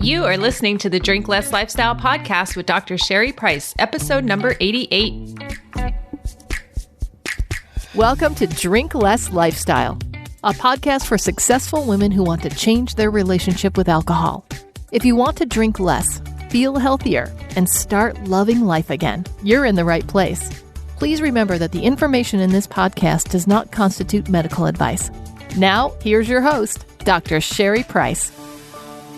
You are listening to the Drink Less Lifestyle podcast with Dr. Sherry Price, episode number 88. Welcome to Drink Less Lifestyle, a podcast for successful women who want to change their relationship with alcohol. If you want to drink less, feel healthier, and start loving life again, you're in the right place. Please remember that the information in this podcast does not constitute medical advice. Now, here's your host, Dr. Sherry Price.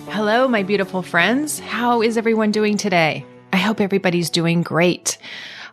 Hello, my beautiful friends. How is everyone doing today? I hope everybody's doing great.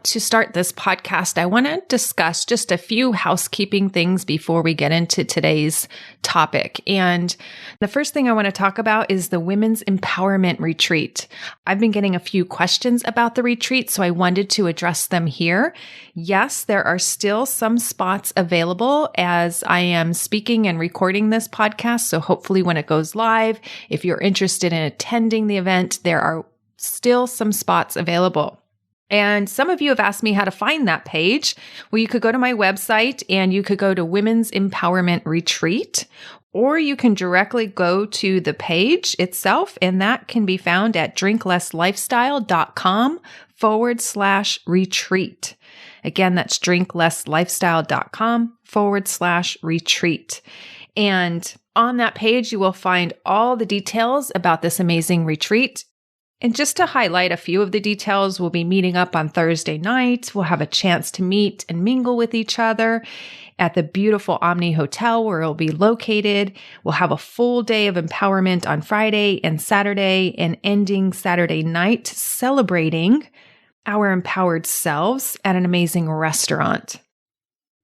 To start this podcast, I want to discuss just a few housekeeping things before we get into today's topic. And the first thing I want to talk about is the Women's Empowerment Retreat. I've been getting a few questions about the retreat, so I wanted to address them here. Yes, there are still some spots available as I am speaking and recording this podcast. So hopefully when it goes live, if you're interested in attending the event, there are still some spots available. And some of you have asked me how to find that page. Well, you could go to my website and you could go to Women's Empowerment Retreat, or you can directly go to the page itself, and that can be found at drinklesslifestyle.com/retreat. Again, that's drinklesslifestyle.com/retreat. And on that page, you will find all the details about this amazing retreat. And just to highlight a few of the details, we'll be meeting up on Thursday night. We'll have a chance to meet and mingle with each other at the beautiful Omni Hotel where it'll be located. We'll have a full day of empowerment on Friday and Saturday, and ending Saturday night celebrating our empowered selves at an amazing restaurant.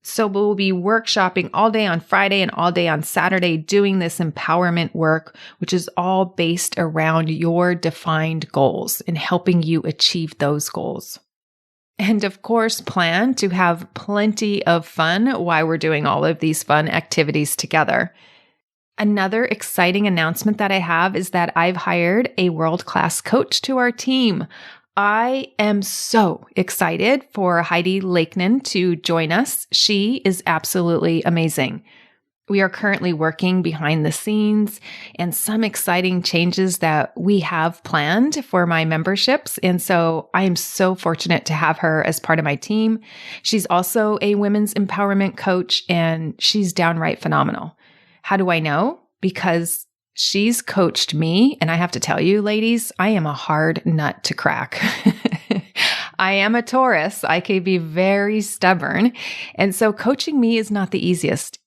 So we'll be workshopping all day on Friday and all day on Saturday doing this empowerment work, which is all based around your defined goals and helping you achieve those goals. And of course, plan to have plenty of fun while we're doing all of these fun activities together. Another exciting announcement that I have is that I've hired a world-class coach to our team. I am so excited for Heidi Lakenan to join us. She is absolutely amazing. We are currently working behind the scenes and some exciting changes that we have planned for my memberships. And so I am so fortunate to have her as part of my team. She's also a women's empowerment coach, and she's downright phenomenal. How do I know? Because she's coached me, and I have to tell you, ladies, I am a hard nut to crack. I am a Taurus. I can be very stubborn. And so coaching me is not the easiest.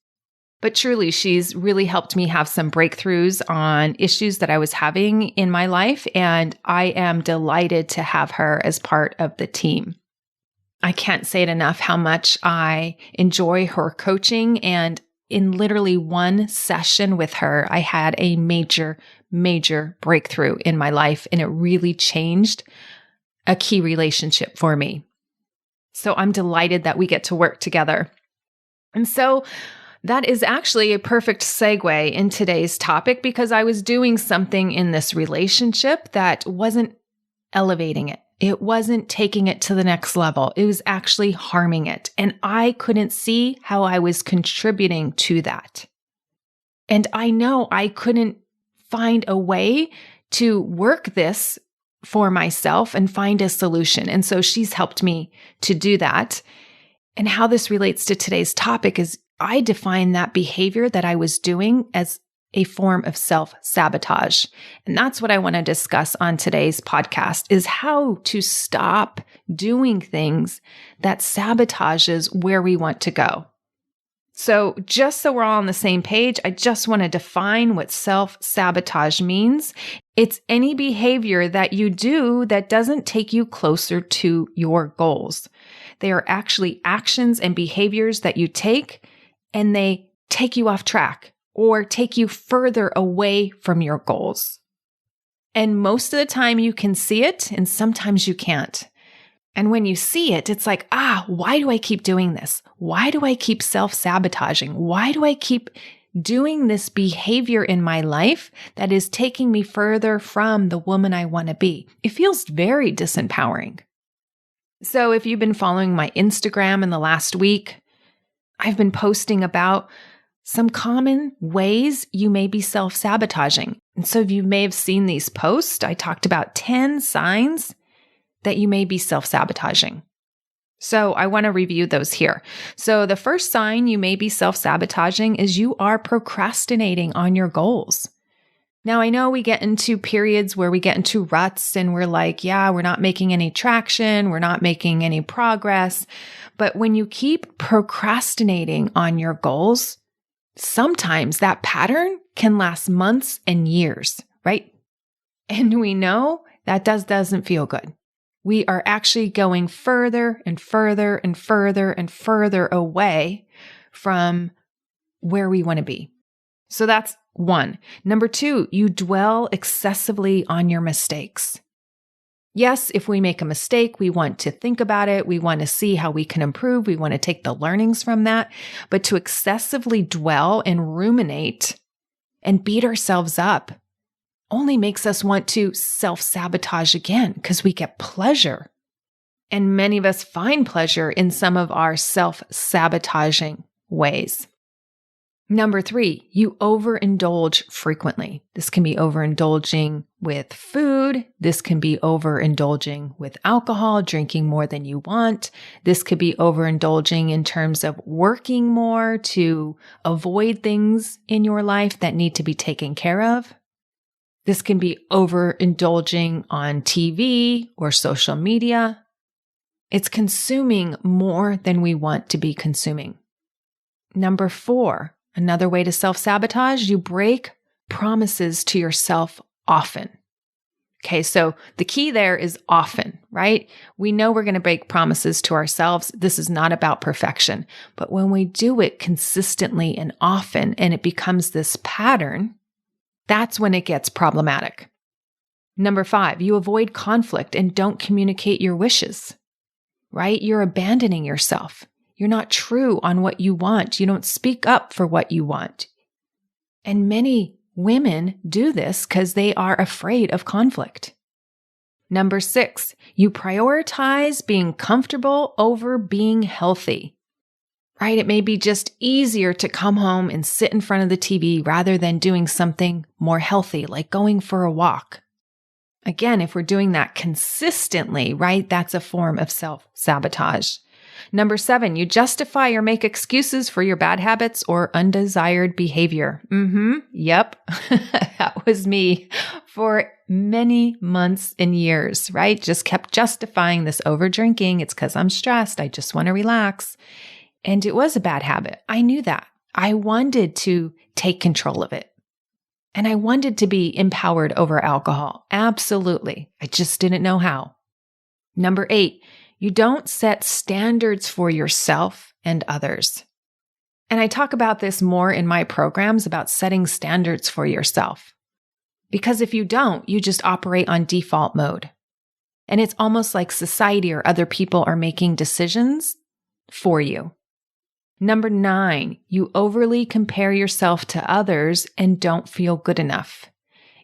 But truly, she's really helped me have some breakthroughs on issues that I was having in my life. And I am delighted to have her as part of the team. I can't say it enough how much I enjoy her coaching, and in literally one session with her, I had a major breakthrough in my life, and it really changed a key relationship for me. So I'm delighted that we get to work together. And so that is actually a perfect segue in today's topic, because I was doing something in this relationship that wasn't elevating it. It wasn't taking it to the next level. It was actually harming it. And I couldn't see how I was contributing to that. And I know I couldn't find a way to work this for myself and find a solution. And so she's helped me to do that. And how this relates to today's topic is I define that behavior that I was doing as a form of self-sabotage. And that's what I want to discuss on today's podcast, is how to stop doing things that sabotages where we want to go. So just so we're all on the same page, I just want to define what self-sabotage means. It's any behavior that you do that doesn't take you closer to your goals. They are actually actions and behaviors that you take, and they take you off track or take you further away from your goals. And most of the time you can see it, and sometimes you can't. And when you see it, it's like, why do I keep doing this? Why do I keep self-sabotaging? Why do I keep doing this behavior in my life that is taking me further from the woman I want to be? It feels very disempowering. So if you've been following my Instagram in the last week, I've been posting about some common ways you may be self-sabotaging. And so you may have seen these posts. I talked about 10 signs that you may be self-sabotaging. So I want to review those here. So the first sign you may be self-sabotaging is you are procrastinating on your goals. Now, I know we get into periods where we get into ruts and we're like, yeah, we're not making any traction. We're not making any progress. But when you keep procrastinating on your goals, sometimes that pattern can last months and years, right? And we know that doesn't feel good. We are actually going further and further and further and further away from where we want to be. So that's one. Number two, you dwell excessively on your mistakes. Yes, if we make a mistake, we want to think about it. We want to see how we can improve. We want to take the learnings from that. But to excessively dwell and ruminate and beat ourselves up only makes us want to self-sabotage again because we get pleasure. And many of us find pleasure in some of our self-sabotaging ways. Number three, you overindulge frequently. This can be overindulging with food. This can be overindulging with alcohol, drinking more than you want. This could be overindulging in terms of working more to avoid things in your life that need to be taken care of. This can be overindulging on TV or social media. It's consuming more than we want to be consuming. Number four, another way to self-sabotage, you break promises to yourself often. Okay, so the key there is often, right? We know we're going to break promises to ourselves. This is not about perfection. But when we do it consistently and often, and it becomes this pattern, that's when it gets problematic. Number five, you avoid conflict and don't communicate your wishes, right? You're abandoning yourself. You're not true on what you want. You don't speak up for what you want. And many women do this because they are afraid of conflict. Number six, you prioritize being comfortable over being healthy, right? It may be just easier to come home and sit in front of the TV rather than doing something more healthy, like going for a walk. Again, if we're doing that consistently, right, that's a form of self-sabotage. Number seven, you justify or make excuses for your bad habits or undesired behavior. Yep. That was me for many months and years, right? Just kept justifying this overdrinking. It's because I'm stressed. I just want to relax. And it was a bad habit. I knew that. I wanted to take control of it. And I wanted to be empowered over alcohol. Absolutely. I just didn't know how. Number eight, you don't set standards for yourself and others. And I talk about this more in my programs about setting standards for yourself. Because if you don't, you just operate on default mode. And it's almost like society or other people are making decisions for you. Number nine, you overly compare yourself to others and don't feel good enough.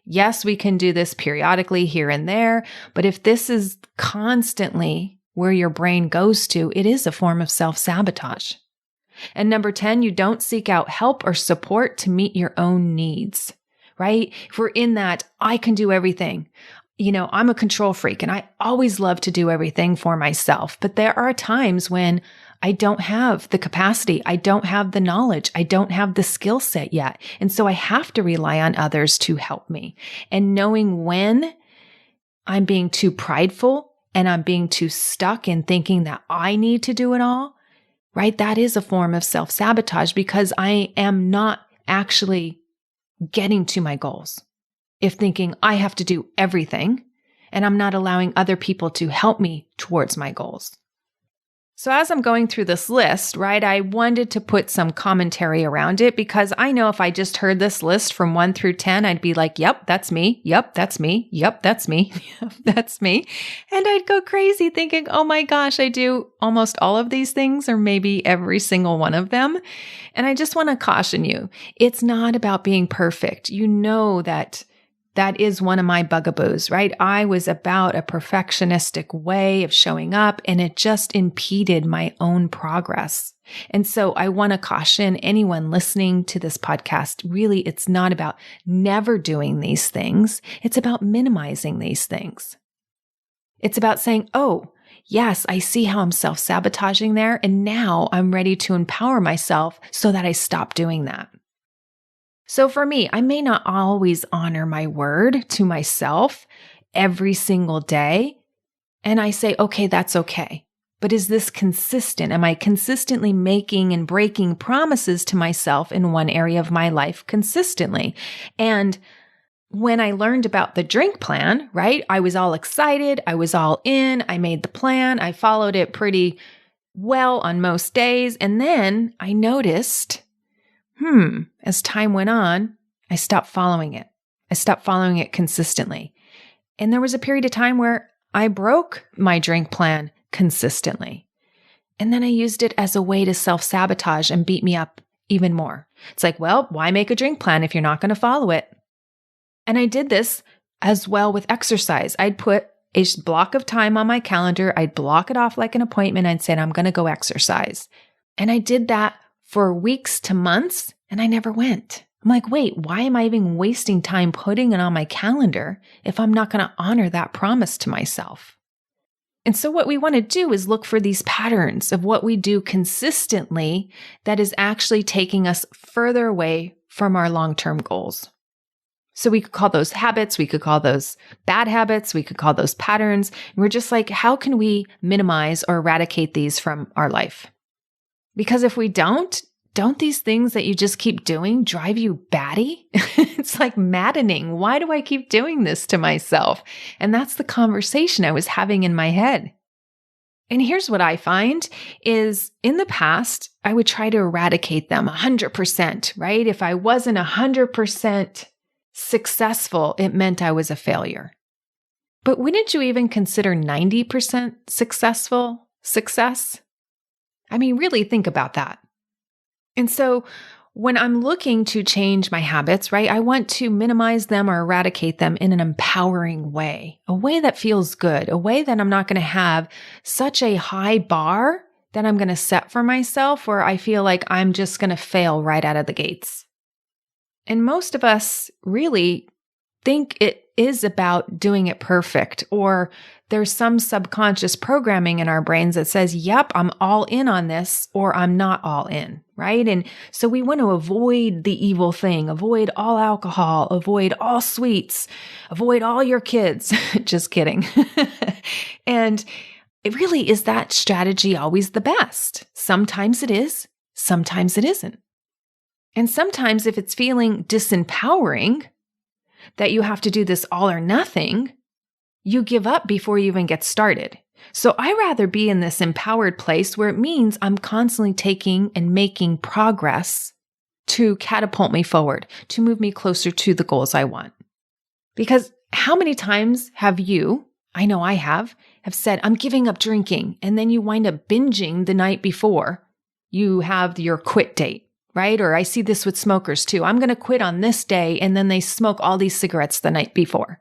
Yes, we can do this periodically here and there, but if this is constantly where your brain goes to, it is a form of self-sabotage. And number 10, you don't seek out help or support to meet your own needs, right? If we're in that, I can do everything. I'm a control freak and I always love to do everything for myself. But there are times when I don't have the capacity. I don't have the knowledge. I don't have the skill set yet. And so I have to rely on others to help me. And knowing when I'm being too prideful and I'm being too stuck in thinking that I need to do it all, right? That is a form of self-sabotage because I am not actually getting to my goals. If thinking I have to do everything and I'm not allowing other people to help me towards my goals. So as I'm going through this list, right, I wanted to put some commentary around it because I know if I just heard this list from 1 through 10, I'd be like, yep, that's me. Yep, that's me. Yep, that's me. Yep, that's me. And I'd go crazy thinking, oh my gosh, I do almost all of these things or maybe every single one of them. And I just want to caution you, it's not about being perfect. You know that That is one of my bugaboos, right? I was about a perfectionistic way of showing up, and it just impeded my own progress. And so I want to caution anyone listening to this podcast, really, it's not about never doing these things. It's about minimizing these things. It's about saying, oh, yes, I see how I'm self-sabotaging there, and now I'm ready to empower myself so that I stop doing that. So for me, I may not always honor my word to myself every single day. And I say, okay, that's okay. But is this consistent? Am I consistently making and breaking promises to myself in one area of my life consistently? And when I learned about the drink plan, right, I was all excited. I was all in. I made the plan. I followed it pretty well on most days. And then I noticed, as time went on, I stopped following it. I stopped following it consistently. And there was a period of time where I broke my drink plan consistently. And then I used it as a way to self-sabotage and beat me up even more. It's like, well, why make a drink plan if you're not going to follow it? And I did this as well with exercise. I'd put a block of time on my calendar. I'd block it off like an appointment and said, I'm going to go exercise. And I did that for weeks to months, and I never went. I'm like, wait, why am I even wasting time putting it on my calendar if I'm not going to honor that promise to myself? And so what we want to do is look for these patterns of what we do consistently that is actually taking us further away from our long-term goals. So we could call those habits, we could call those bad habits, we could call those patterns. And we're just like, how can we minimize or eradicate these from our life? Because if we don't these things that you just keep doing drive you batty? It's like maddening. Why do I keep doing this to myself? And that's the conversation I was having in my head. And here's what I find is in the past, I would try to eradicate them 100%, right? If I wasn't 100% successful, it meant I was a failure. But wouldn't you even consider 90% success? I mean, really think about that. And so when I'm looking to change my habits, right, I want to minimize them or eradicate them in an empowering way, a way that feels good, a way that I'm not going to have such a high bar that I'm going to set for myself where I feel like I'm just going to fail right out of the gates. And most of us really think it is about doing it perfect, or there's some subconscious programming in our brains that says, yep, I'm all in on this, or I'm not all in, right? And so we want to avoid the evil thing, avoid all alcohol, avoid all sweets, avoid all your kids. Just kidding. And it really, is that strategy always the best? Sometimes it is, sometimes it isn't. And sometimes if it's feeling disempowering, that you have to do this all or nothing, you give up before you even get started. So I rather be in this empowered place where it means I'm constantly taking and making progress to catapult me forward, to move me closer to the goals I want. Because how many times have you, I know I have said, I'm giving up drinking, and then you wind up binging the night before you have your quit date. Right? Or I see this with smokers too. I'm going to quit on this day, and then they smoke all these cigarettes the night before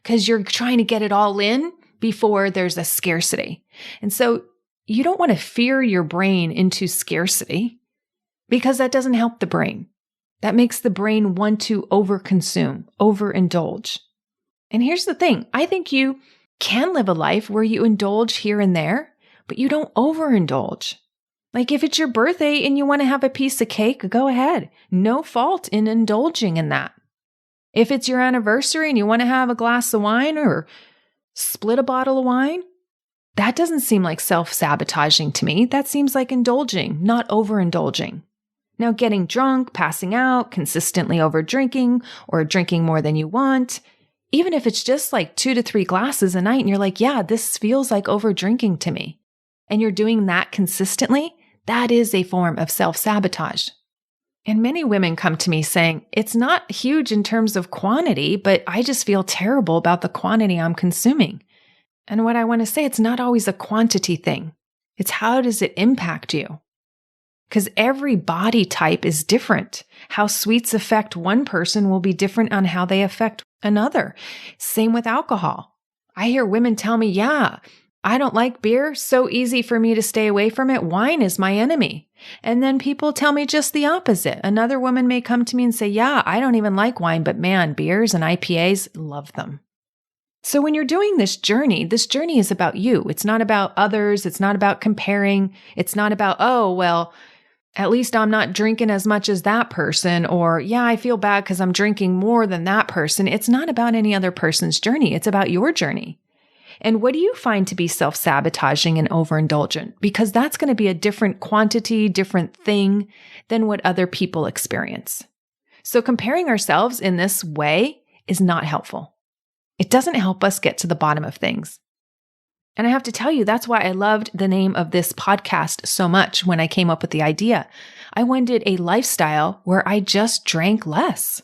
because you're trying to get it all in before there's a scarcity. And so you don't want to fear your brain into scarcity because that doesn't help the brain. That makes the brain want to overconsume, overindulge. And here's the thing. I think you can live a life where you indulge here and there, but you don't overindulge. Like if it's your birthday and you want to have a piece of cake, go ahead. No fault in indulging in that. If it's your anniversary and you want to have a glass of wine or split a bottle of wine, that doesn't seem like self-sabotaging to me. That seems like indulging, not overindulging. Now, getting drunk, passing out, consistently overdrinking, or drinking more than you want, even if it's just like 2 to 3 glasses a night and you're like, yeah, this feels like overdrinking to me, and you're doing that consistently, that is a form of self-sabotage. And many women come to me saying, it's not huge in terms of quantity, but I just feel terrible about the quantity I'm consuming. And what I want to say, it's not always a quantity thing. It's how does it impact you? because every body type is different. How sweets affect one person will be different on how they affect another. Same with alcohol. I hear women tell me, yeah, I don't like beer. So easy for me to stay away from it. Wine is my enemy. And then people tell me just the opposite. Another woman may come to me and say, yeah, I don't even like wine, but man, beers and IPAs, love them. So when you're doing this journey is about you. It's not about others. It's not about comparing. It's not about, oh, well, at least I'm not drinking as much as that person, or yeah, I feel bad because I'm drinking more than that person. It's not about any other person's journey. It's about your journey. And what do you find to be self-sabotaging and overindulgent? Because that's going to be a different quantity, different thing than what other people experience. So comparing ourselves in this way is not helpful. It doesn't help us get to the bottom of things. And I have to tell you, that's why I loved the name of this podcast so much when I came up with the idea. I wanted a lifestyle where I just drank less.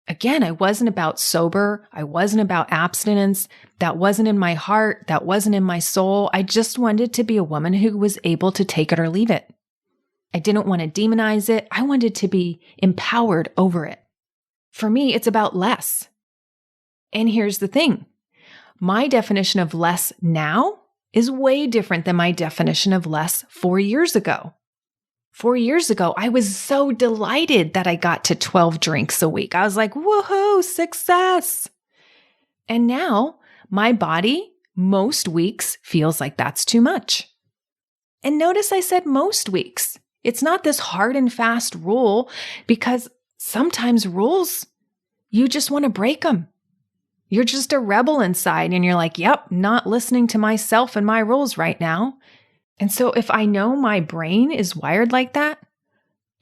Again, I wasn't about sober. I wasn't about abstinence. That wasn't in my heart. That wasn't in my soul. I just wanted to be a woman who was able to take it or leave it. I didn't want to demonize it. I wanted to be empowered over it. For me, it's about less. And here's the thing. My definition of less now is way different than my definition of less 4 years ago. 4 years ago, I was so delighted that I got to 12 drinks a week. I was like, woohoo, success. And now my body most weeks feels like that's too much. And notice I said most weeks. It's not this hard and fast rule, because sometimes rules, you just want to break them. You're just a rebel inside and you're like, yep, not listening to myself and my rules right now. And so if I know my brain is wired like that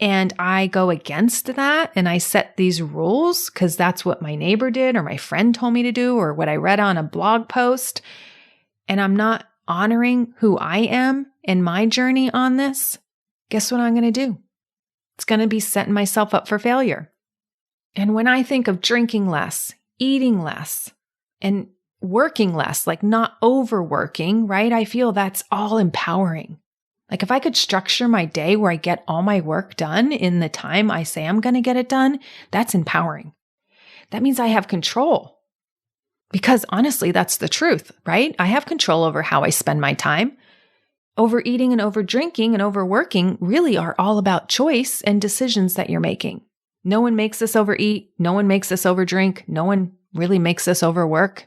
and I go against that and I set these rules because that's what my neighbor did or my friend told me to do or what I read on a blog post, and I'm not honoring who I am and my journey on this, guess what I'm going to do? It's going to be setting myself up for failure. And when I think of drinking less, eating less, and working less, like not overworking, right? I feel that's all empowering. Like if I could structure my day where I get all my work done in the time I say I'm going to get it done, that's empowering. That means I have control. Because honestly, that's the truth, right? I have control over how I spend my time. Overeating and overdrinking and overworking really are all about choice and decisions that you're making. No one makes us overeat. No one makes us overdrink. No one really makes us overwork.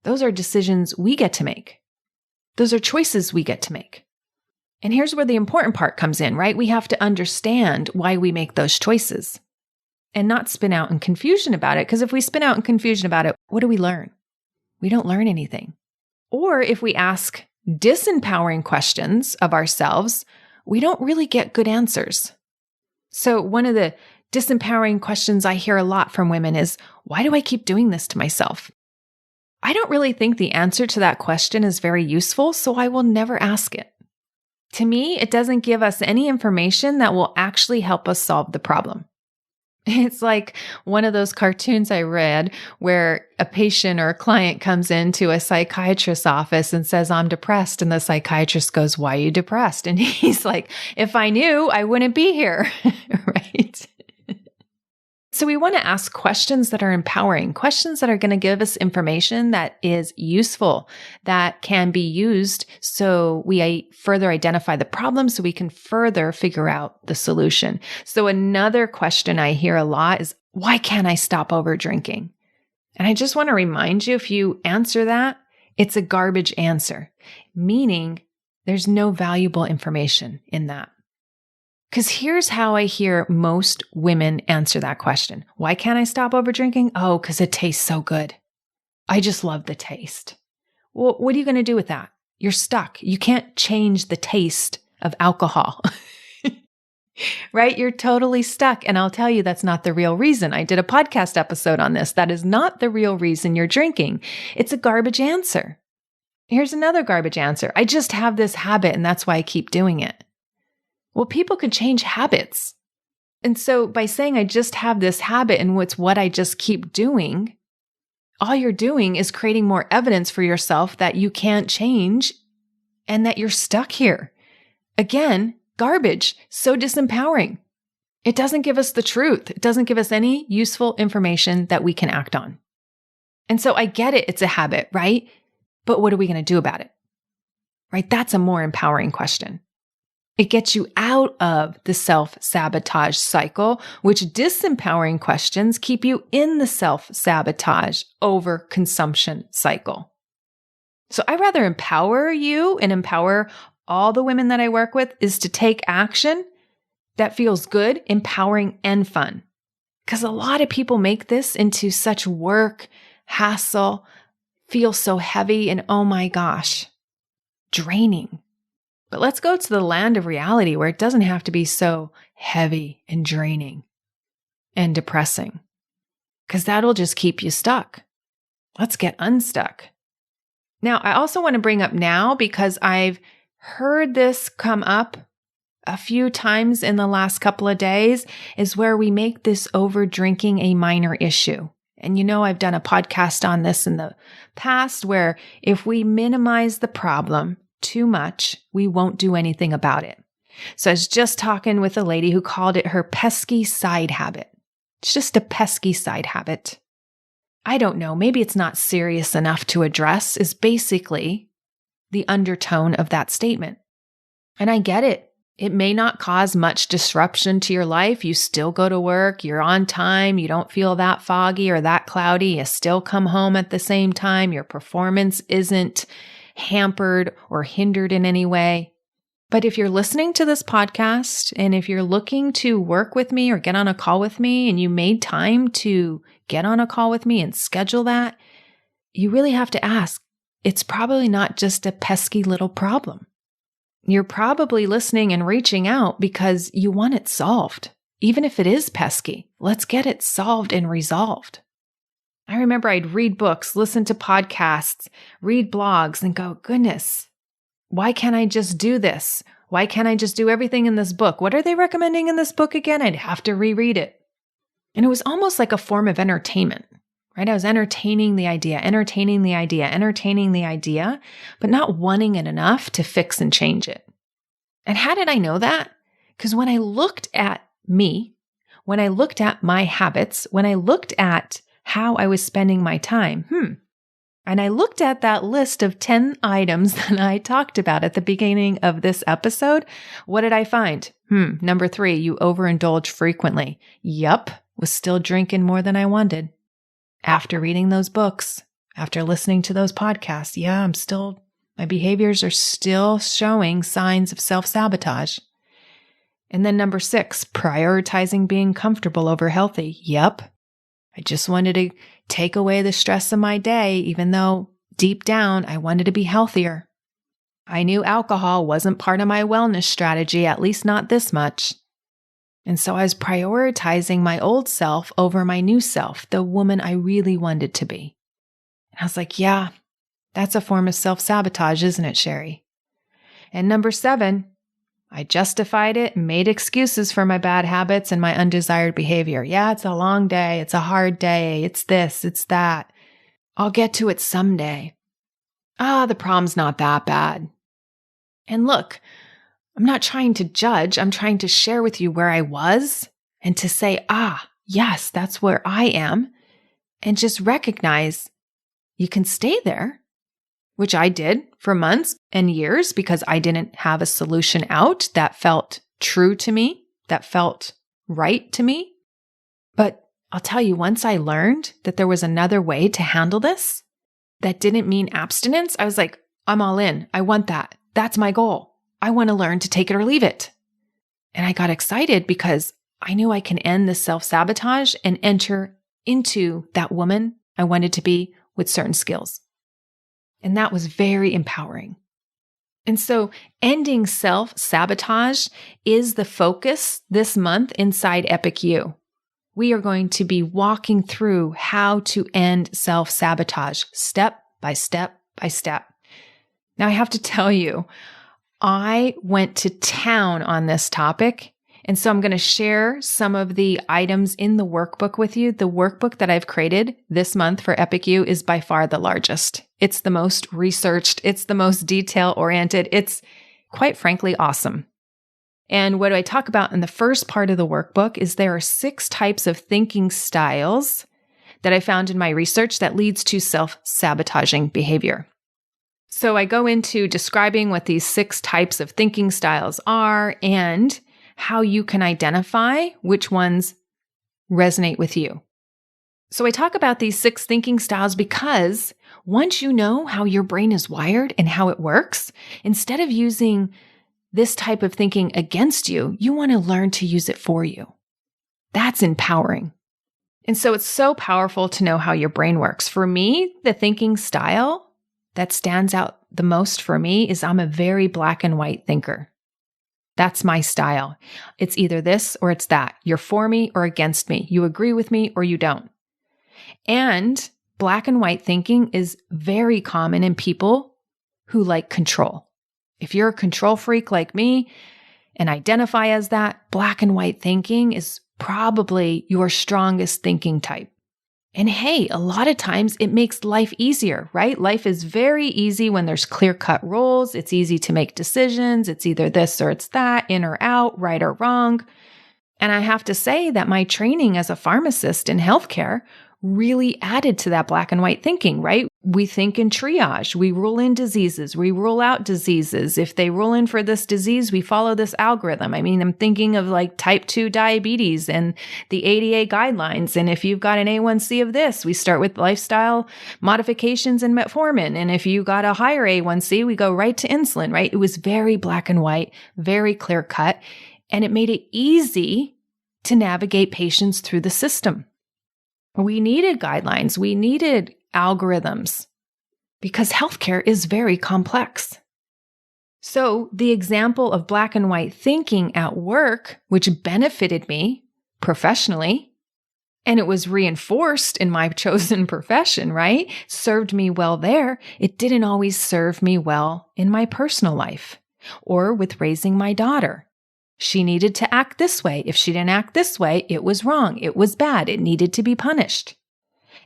Those are decisions we get to make. Those are choices we get to make. And here's where the important part comes in, right? We have to understand why we make those choices and not spin out in confusion about it. Because if we spin out in confusion about it, what do we learn? We don't learn anything. Or if we ask disempowering questions of ourselves, we don't really get good answers. So one of the disempowering questions I hear a lot from women is, why do I keep doing this to myself? I don't really think the answer to that question is very useful, so I will never ask it. To me, it doesn't give us any information that will actually help us solve the problem. It's like one of those cartoons I read where a patient or a client comes into a psychiatrist's office and says, I'm depressed. And the psychiatrist goes, why are you depressed? And he's like, if I knew, I wouldn't be here, right? So we want to ask questions that are empowering, questions that are going to give us information that is useful, that can be used so we further identify the problem so we can further figure out the solution. So another question I hear a lot is, why can't I stop over drinking? And I just want to remind you, if you answer that, it's a garbage answer, meaning there's no valuable information in that. Because here's how I hear most women answer that question. Why can't I stop over drinking? Oh, because it tastes so good. I just love the taste. Well, what are you going to do with that? You're stuck. You can't change the taste of alcohol, right? You're totally stuck. And I'll tell you, that's not the real reason. I did a podcast episode on this. That is not the real reason you're drinking. It's a garbage answer. Here's another garbage answer. I just have this habit and that's why I keep doing it. Well, people could change habits. And so by saying I just have this habit and it's what I just keep doing, all you're doing is creating more evidence for yourself that you can't change and that you're stuck here. Again, garbage, so disempowering. It doesn't give us the truth. It doesn't give us any useful information that we can act on. And so I get it. It's a habit, right? But what are we going to do about it? Right? That's a more empowering question. It gets you out of the self-sabotage cycle, which disempowering questions keep you in the self-sabotage overconsumption cycle. So I rather empower you and empower all the women that I work with is to take action that feels good, empowering, and fun. Because a lot of people make this into such work, hassle, feel so heavy, and oh my gosh, draining. But let's go to the land of reality where it doesn't have to be so heavy and draining and depressing, because that'll just keep you stuck. Let's get unstuck. Now, I also want to bring up now, because I've heard this come up a few times in the last couple of days, is where we make this overdrinking a minor issue. And I've done a podcast on this in the past where if we minimize the problem too much, we won't do anything about it. So I was just talking with a lady who called it her pesky side habit. It's just a pesky side habit. I don't know, maybe it's not serious enough to address, is basically the undertone of that statement. And I get it. It may not cause much disruption to your life. You still go to work, you're on time, you don't feel that foggy or that cloudy, you still come home at the same time, your performance isn't hampered or hindered in any way. But if you're listening to this podcast and if you're looking to work with me or get on a call with me and you made time to get on a call with me and schedule that, you really have to ask, it's probably not just a pesky little problem. You're probably listening and reaching out because you want it solved. Even if it is pesky, let's get it solved and resolved. I remember I'd read books, listen to podcasts, read blogs, and go, goodness, why can't I just do this? Why can't I just do everything in this book? What are they recommending in this book again? I'd have to reread it. And it was almost like a form of entertainment, right? I was entertaining the idea, but not wanting it enough to fix and change it. And how did I know that? Because when I looked at me, when I looked at my habits, when I looked at how I was spending my time, and I looked at that list of 10 items that I talked about at the beginning of this episode, what did I find? Number 3, you overindulge frequently. Yup, was still drinking more than I wanted. After reading those books, after listening to those podcasts, my behaviors are still showing signs of self-sabotage. And then number 6, prioritizing being comfortable over healthy. Yep, I just wanted to take away the stress of my day, even though deep down I wanted to be healthier. I knew alcohol wasn't part of my wellness strategy, at least not this much. And so I was prioritizing my old self over my new self, the woman I really wanted to be. And I was like, yeah, that's a form of self-sabotage, isn't it, Sherry? And number 7, I justified it and made excuses for my bad habits and my undesired behavior. Yeah, it's a long day. It's a hard day. It's this, it's that. I'll get to it someday. The problem's not that bad. And look, I'm not trying to judge. I'm trying to share with you where I was and to say, yes, that's where I am. And just recognize you can stay there, which I did for months and years because I didn't have a solution out that felt true to me, that felt right to me. But I'll tell you, once I learned that there was another way to handle this, that didn't mean abstinence, I was like, I'm all in. I want that. That's my goal. I want to learn to take it or leave it. And I got excited because I knew I can end the self-sabotage and enter into that woman I wanted to be with certain skills. And that was very empowering. And so ending self-sabotage is the focus this month inside EpicYOU. We are going to be walking through how to end self-sabotage step by step by step. Now I have to tell you, I went to town on this topic. And so I'm going to share some of the items in the workbook with you. The workbook that I've created this month for EpicYOU is by far the largest. It's the most researched. It's the most detail-oriented. It's quite frankly awesome. And what I talk about in the first part of the workbook is there are 6 types of thinking styles that I found in my research that leads to self-sabotaging behavior. So I go into describing what these 6 types of thinking styles are and how you can identify which ones resonate with you. So I talk about these 6 thinking styles because once you know how your brain is wired and how it works, instead of using this type of thinking against you, you want to learn to use it for you. That's empowering. And so it's so powerful to know how your brain works. For me, the thinking style that stands out the most for me is I'm a very black and white thinker. That's my style. It's either this or it's that. You're for me or against me. You agree with me or you don't. And black and white thinking is very common in people who like control. If you're a control freak like me and identify as that, black and white thinking is probably your strongest thinking type. And hey, a lot of times it makes life easier, right? Life is very easy when there's clear-cut rules. It's easy to make decisions. It's either this or it's that, in or out, right or wrong. And I have to say that my training as a pharmacist in healthcare really added to that black and white thinking, right? We think in triage. We rule in diseases. We rule out diseases. If they rule in for this disease, we follow this algorithm. I mean, I'm thinking of like type 2 diabetes and the ADA guidelines. And if you've got an A1C of this, we start with lifestyle modifications and metformin. And if you got a higher A1C, we go right to insulin, right? It was very black and white, very clear cut, and it made it easy to navigate patients through the system. We needed guidelines. We needed algorithms because healthcare is very complex. So the example of black and white thinking at work, which benefited me professionally, and it was reinforced in my chosen profession, right? Served me well there. It didn't always serve me well in my personal life or with raising my daughter. She needed to act this way. If she didn't act this way, it was wrong. It was bad. It needed to be punished.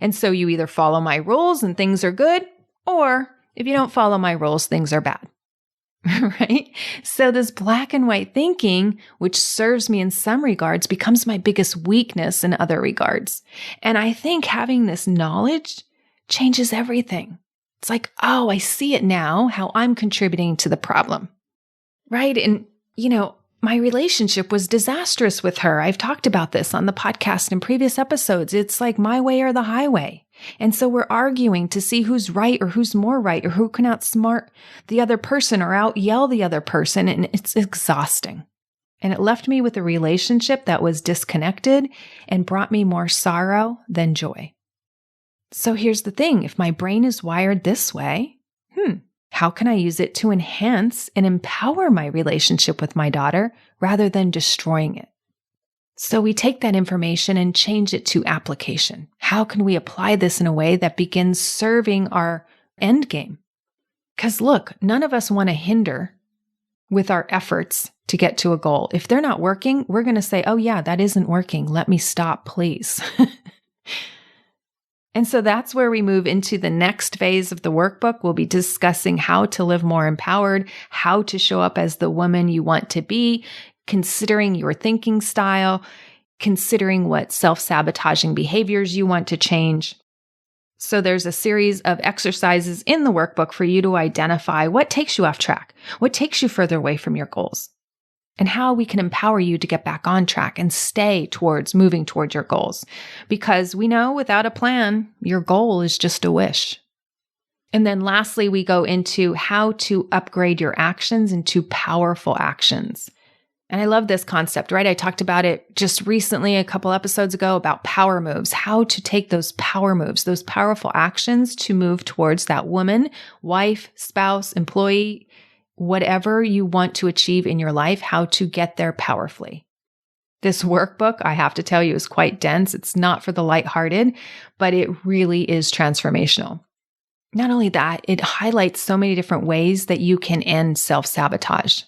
And so you either follow my rules and things are good, or if you don't follow my rules, things are bad. Right? So this black and white thinking, which serves me in some regards, becomes my biggest weakness in other regards. And I think having this knowledge changes everything. It's like, oh, I see it now, how I'm contributing to the problem. Right? And, my relationship was disastrous with her. I've talked about this on the podcast in previous episodes. It's like my way or the highway. And so we're arguing to see who's right or who's more right or who can outsmart the other person or out yell the other person. And it's exhausting. And it left me with a relationship that was disconnected and brought me more sorrow than joy. So here's the thing. If my brain is wired this way, how can I use it to enhance and empower my relationship with my daughter rather than destroying it? So we take that information and change it to application. How can we apply this in a way that begins serving our end game? Because look, none of us want to hinder with our efforts to get to a goal. If they're not working, we're going to say, oh yeah, that isn't working. Let me stop, please. And so that's where we move into the next phase of the workbook. We'll be discussing how to live more empowered, how to show up as the woman you want to be, considering your thinking style, considering what self-sabotaging behaviors you want to change. So there's a series of exercises in the workbook for you to identify what takes you off track, what takes you further away from your goals, and how we can empower you to get back on track and stay moving towards your goals. Because we know without a plan, your goal is just a wish. And then lastly, we go into how to upgrade your actions into powerful actions. And I love this concept, right? I talked about it just recently, a couple episodes ago, about power moves, how to take those power moves, those powerful actions to move towards that woman, wife, spouse, employee, whatever you want to achieve in your life, how to get there powerfully. This workbook, I have to tell you, is quite dense. It's not for the lighthearted, but it really is transformational. Not only that, it highlights so many different ways that you can end self-sabotage.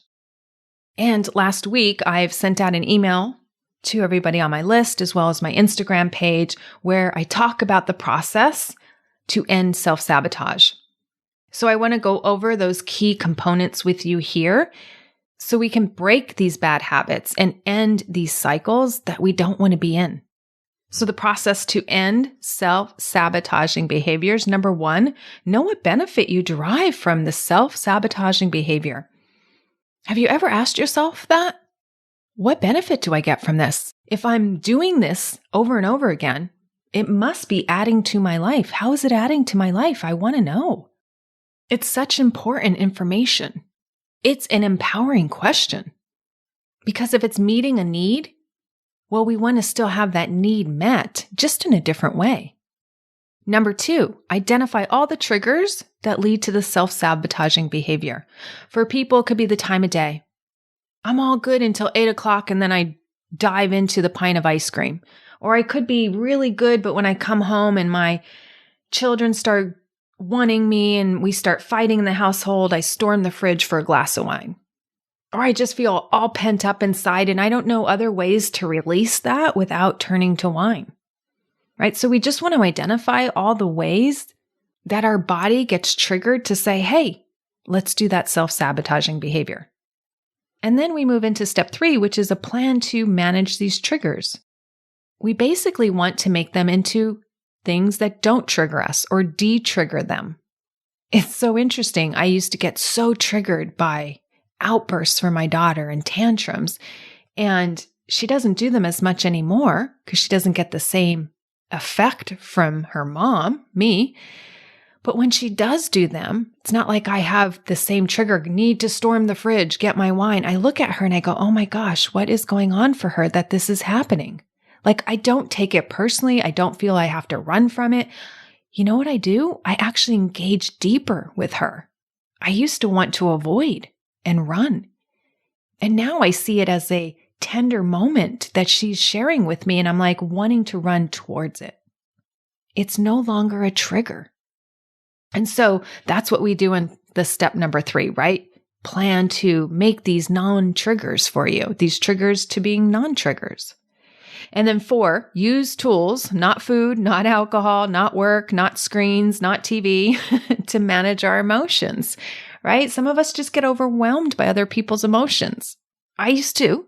And last week, I've sent out an email to everybody on my list, as well as my Instagram page, where I talk about the process to end self-sabotage. So I want to go over those key components with you here so we can break these bad habits and end these cycles that we don't want to be in. So the process to end self-sabotaging behaviors, number 1, know what benefit you derive from the self-sabotaging behavior. Have you ever asked yourself that? What benefit do I get from this? If I'm doing this over and over again, it must be adding to my life. How is it adding to my life? I want to know. It's such important information. It's an empowering question. Because if it's meeting a need, well, we want to still have that need met, just in a different way. Number 2, identify all the triggers that lead to the self-sabotaging behavior. For people, it could be the time of day. I'm all good until 8 o'clock and then I dive into the pint of ice cream. Or I could be really good, but when I come home and my children start wanting me and we start fighting in the household, I storm the fridge for a glass of wine. Or I just feel all pent up inside and I don't know other ways to release that without turning to wine, right? So we just want to identify all the ways that our body gets triggered to say, hey, let's do that self-sabotaging behavior. And then we move into step 3, which is a plan to manage these triggers. We basically want to make them into things that don't trigger us or de-trigger them. It's so interesting. I used to get so triggered by outbursts from my daughter and tantrums, and she doesn't do them as much anymore because she doesn't get the same effect from her mom, me. But when she does do them, it's not like I have the same trigger, need to storm the fridge, get my wine. I look at her and I go, oh my gosh, what is going on for her that this is happening? Like, I don't take it personally. I don't feel I have to run from it. You know what I do? I actually engage deeper with her. I used to want to avoid and run. And now I see it as a tender moment that she's sharing with me, and I'm like wanting to run towards it. It's no longer a trigger. And so that's what we do in the step number 3, right? Plan to make these non-triggers for you, these triggers to being non-triggers. And then 4, use tools, not food, not alcohol, not work, not screens, not TV, to manage our emotions, right? Some of us just get overwhelmed by other people's emotions. I used to.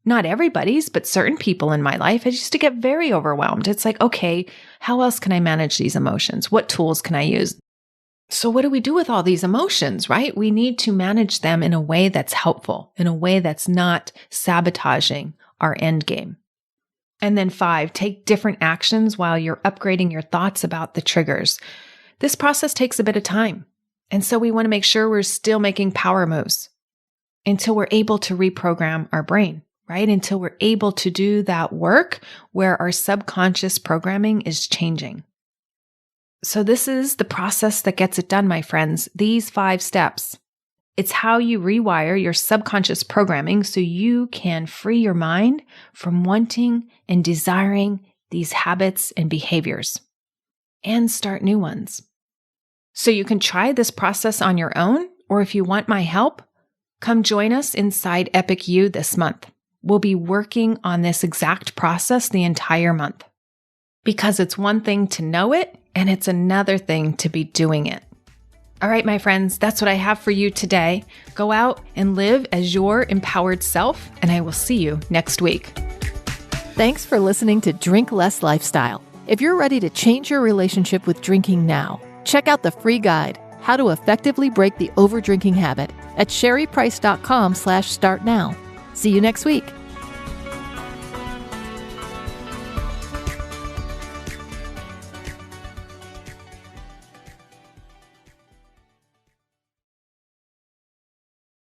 Not everybody's, but certain people in my life, I used to get very overwhelmed. It's like, okay, how else can I manage these emotions? What tools can I use? So what do we do with all these emotions, right? We need to manage them in a way that's helpful, in a way that's not sabotaging our end game. And then 5, take different actions while you're upgrading your thoughts about the triggers. This process takes a bit of time. And so we want to make sure we're still making power moves until we're able to reprogram our brain, right? Until we're able to do that work where our subconscious programming is changing. So this is the process that gets it done, my friends. These 5 steps. It's how you rewire your subconscious programming so you can free your mind from wanting and desiring these habits and behaviors and start new ones. So you can try this process on your own, or if you want my help, come join us inside EpicYOU this month. We'll be working on this exact process the entire month because it's one thing to know it and it's another thing to be doing it. All right, my friends, that's what I have for you today. Go out and live as your empowered self, and I will see you next week. Thanks for listening to Drink Less Lifestyle. If you're ready to change your relationship with drinking now, check out the free guide, How to Effectively Break the Overdrinking Habit, at sherryprice.com/startnow. See you next week.